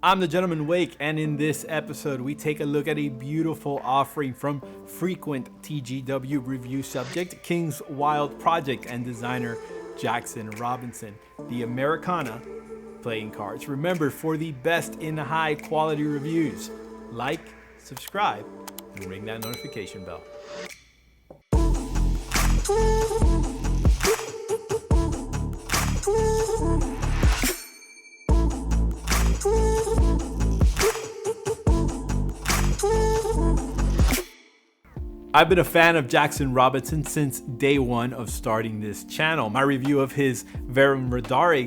I'm the Gentleman Wake, and in this episode, we take a look at a beautiful offering from frequent TGW review subject, King's Wild Project, and designer Jackson Robinson, the Americana playing cards. Remember, for the best in high quality reviews, like, subscribe, and ring that notification bell. I've been a fan of Jackson Robinson since day one of starting this channel. My review of his Verum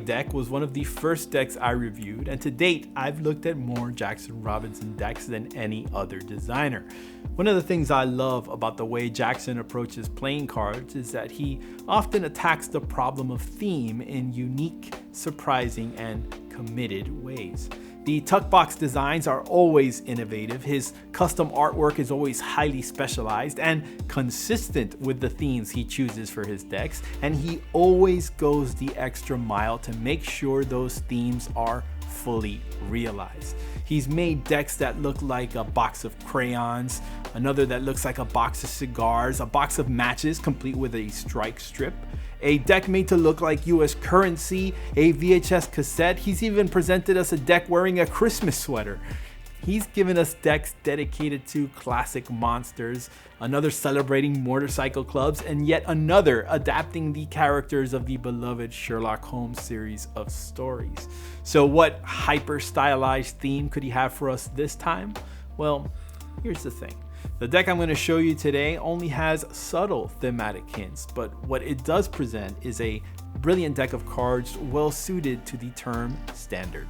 deck was one of the first decks I reviewed, and to date, I've looked at more Jackson Robinson decks than any other designer. One of the things I love about the way Jackson approaches playing cards is that he often attacks the problem of theme in unique, surprising, and committed ways. The tuck box designs are always innovative, his custom artwork is always highly specialized and consistent with the themes he chooses for his decks, and he always goes the extra mile to make sure those themes are fully realized. He's made decks that look like a box of crayons, another that looks like a box of cigars, a box of matches complete with a strike strip, a deck made to look like US currency, a VHS cassette. He's even presented us a deck wearing a Christmas sweater. He's given us decks dedicated to classic monsters, another celebrating motorcycle clubs, and yet another adapting the characters of the beloved Sherlock Holmes series of stories. So what hyper stylized theme could he have for us this time? Well, here's the thing. The deck I'm going to show you today only has subtle thematic hints, but what it does present is a brilliant deck of cards well suited to the term standard.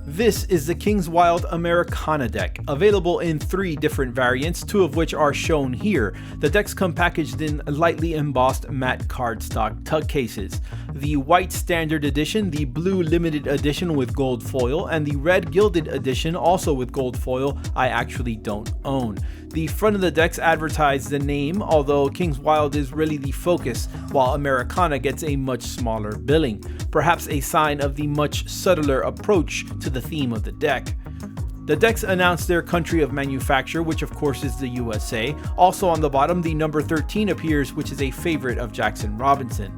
This is the King's Wild Americana deck, available in 3 different variants, 2 of which are shown here. The decks come packaged in lightly embossed matte cardstock tug cases. The white standard edition, the blue limited edition with gold foil, and the red gilded edition also with gold foil I actually don't own. The front of the decks advertise the name, although King's Wild is really the focus, while Americana gets a much smaller billing, perhaps a sign of the much subtler approach to the theme of the deck. The decks announce their country of manufacture, which of course is the USA. Also on the bottom, the number 13 appears, which is a favorite of Jackson Robinson.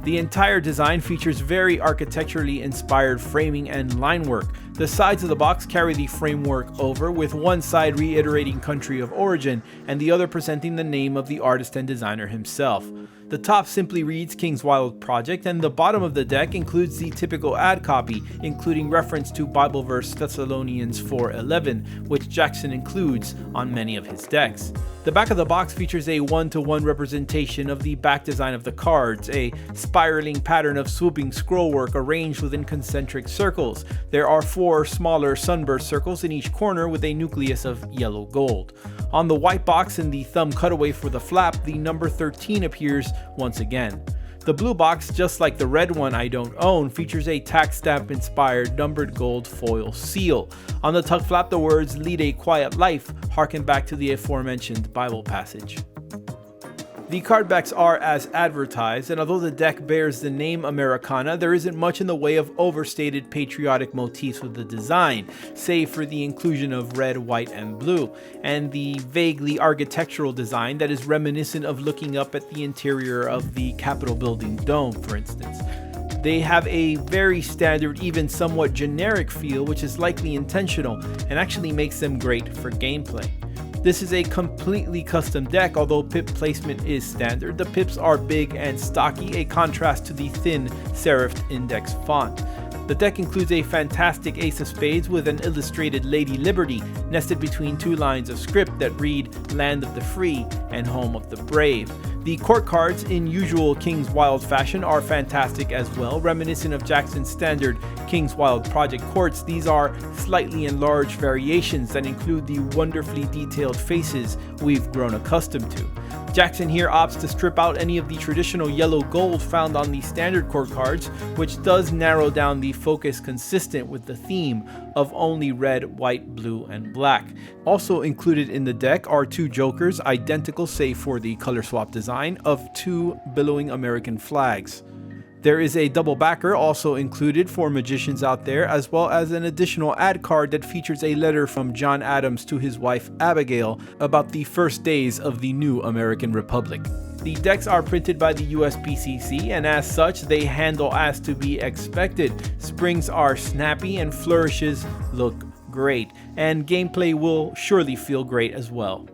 The entire design features very architecturally inspired framing and line work. The sides of the box carry the framework over, with one side reiterating country of origin and the other presenting the name of the artist and designer himself. The top simply reads King's Wild Project, and the bottom of the deck includes the typical ad copy, including reference to Bible verse Thessalonians 4:11, which Jackson includes on many of his decks. The back of the box features a 1-to-1 representation of the back design of the cards, a spiraling pattern of swooping scrollwork arranged within concentric circles. There are 4 smaller sunburst circles in each corner with a nucleus of yellow gold. On the white box in the thumb cutaway for the flap, the number 13 appears once again. The blue box, just like the red one I don't own, features a tack stamp inspired numbered gold foil seal. On the tuck flap, the words "lead a quiet life" harken back to the aforementioned Bible passage. The card backs are as advertised, and although the deck bears the name Americana, there isn't much in the way of overstated patriotic motifs with the design, save for the inclusion of red, white, and blue, and the vaguely architectural design that is reminiscent of looking up at the interior of the Capitol building dome, for instance. They have a very standard, even somewhat generic feel, which is likely intentional and actually makes them great for gameplay. This is a completely custom deck, although pip placement is standard. The pips are big and stocky, a contrast to the thin serifed index font. The deck includes a fantastic ace of spades with an illustrated Lady Liberty nested between 2 lines of script that read "Land of the Free" and "Home of the Brave." The court cards, in usual King's Wild fashion, are fantastic as well, reminiscent of Jackson's standard King's Wild Project courts. These are slightly enlarged variations that include the wonderfully detailed faces we've grown accustomed to. Jackson here opts to strip out any of the traditional yellow gold found on the standard court cards, which does narrow down the focus consistent with the theme of only red, white, blue, and black. Also included in the deck are 2 jokers, identical save for the color swap design, of 2 billowing American flags. There is a double backer also included for magicians out there, as well as an additional ad card that features a letter from John Adams to his wife Abigail about the first days of the new American Republic. The decks are printed by the USPCC, and as such, they handle as to be expected. Springs are snappy and flourishes look great, and gameplay will surely feel great as well.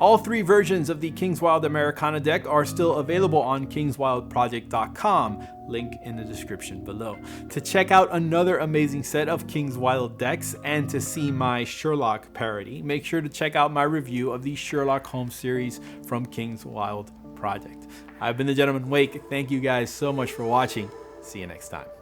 All three versions of the King's Wild Americana deck are still available on kingswildproject.com, link in the description below. To check out another amazing set of King's Wild decks and to see my Sherlock parody, make sure to check out my review of the Sherlock Holmes series from King's Wild Project. I've been the Gentleman Wake. Thank you guys so much for watching. See you next time.